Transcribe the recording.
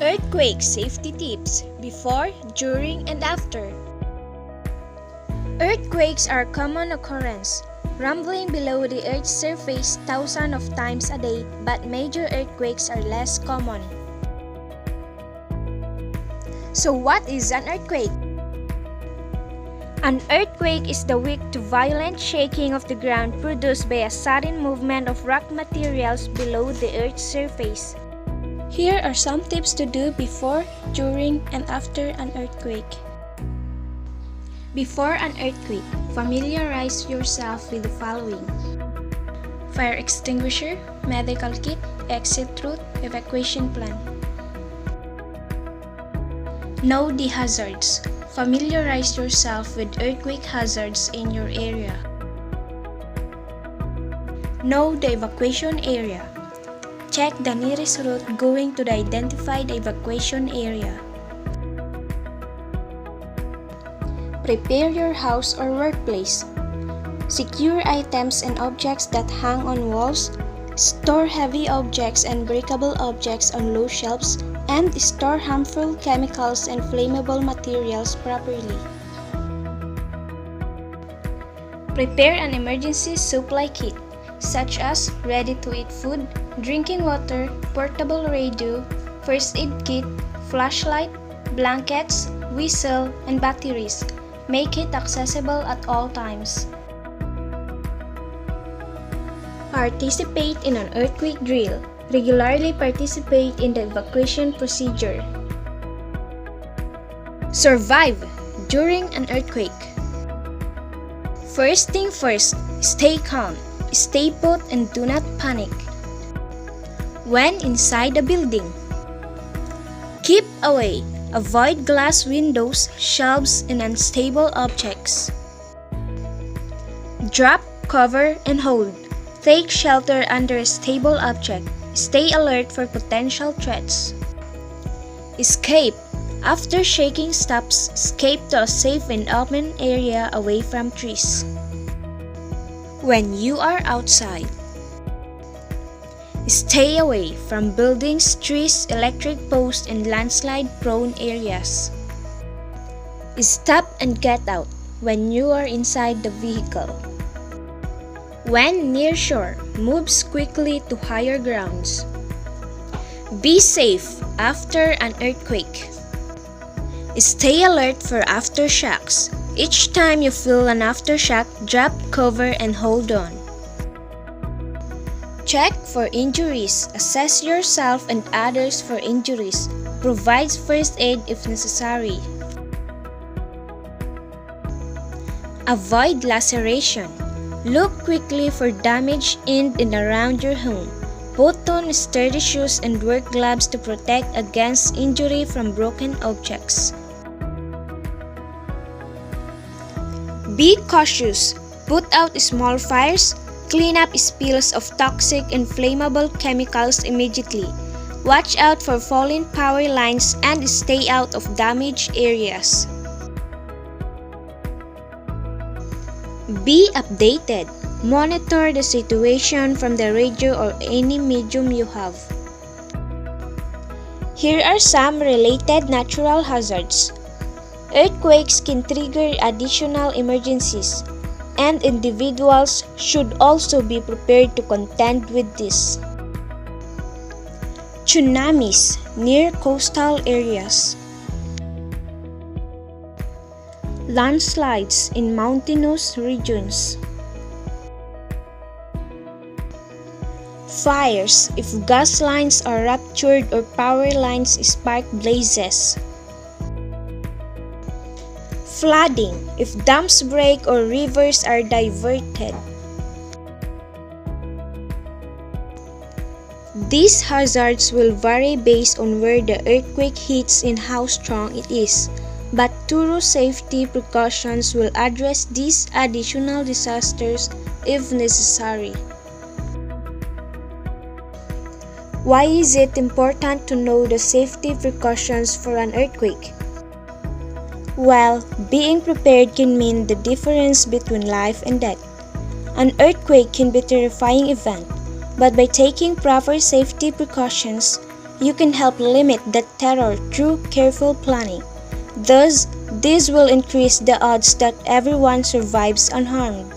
Earthquake safety tips before, during, and after. Earthquakes are a common occurrence, rumbling below the Earth's surface thousands of times a day, but major earthquakes are less common. So what is an earthquake? An earthquake is the weak to violent shaking of the ground produced by a sudden movement of rock materials below the Earth's surface. Here are some tips to do before, during, and after an earthquake. Before an earthquake, familiarize yourself with the following: fire extinguisher, medical kit, exit route, evacuation plan. Know the hazards. Familiarize yourself with earthquake hazards in your area. Know the evacuation area. Check the nearest route going to the identified evacuation area. Prepare your house or workplace. Secure items and objects that hang on walls. Store heavy objects and breakable objects on low shelves, and store harmful chemicals and flammable materials properly. Prepare an emergency supply kit, such as ready-to-eat food, drinking water, portable radio, first aid kit, flashlight, blankets, whistle, and batteries. Make it accessible at all times. Participate in an earthquake drill. Regularly participate in the evacuation procedure. Survive during an earthquake. First thing first, stay calm, stay put, and do not panic. When inside a building, keep away. Avoid glass windows, shelves, and unstable objects. Drop, cover, and hold. Take shelter under a stable object. Stay alert for potential threats. Escape. After shaking stops, escape to a safe and open area away from trees. When you are outside, stay away from buildings, trees, electric posts, and landslide-prone areas. Stop and get out when you are inside the vehicle. When near shore, move quickly to higher grounds. Be safe after an earthquake. Stay alert for aftershocks. Each time you feel an aftershock, drop, cover, and hold on. Check for injuries. Assess yourself and others for injuries. Provide first aid if necessary. Avoid laceration. Look quickly for damage in and around your home. Put on sturdy shoes and work gloves to protect against injury from broken objects. Be cautious. Put out small fires. Clean up spills of toxic and flammable chemicals immediately. Watch out for fallen power lines and stay out of damaged areas. Be updated. Monitor the situation from the radio or any medium you have. Here are some related natural hazards. Earthquakes can trigger additional emergencies, and individuals should also be prepared to contend with this. Tsunamis near coastal areas. Landslides in mountainous regions. Fires if gas lines are ruptured or power lines spark blazes. Flooding if dams break or rivers are diverted. These hazards will vary based on where the earthquake hits and how strong it is, but thorough safety precautions will address these additional disasters if necessary. Why is it important to know the safety precautions for an earthquake? Well, being prepared can mean the difference between life and death. An earthquake can be a terrifying event, but by taking proper safety precautions, You can help limit the terror through careful planning. Thus, this will increase the odds that everyone survives unharmed.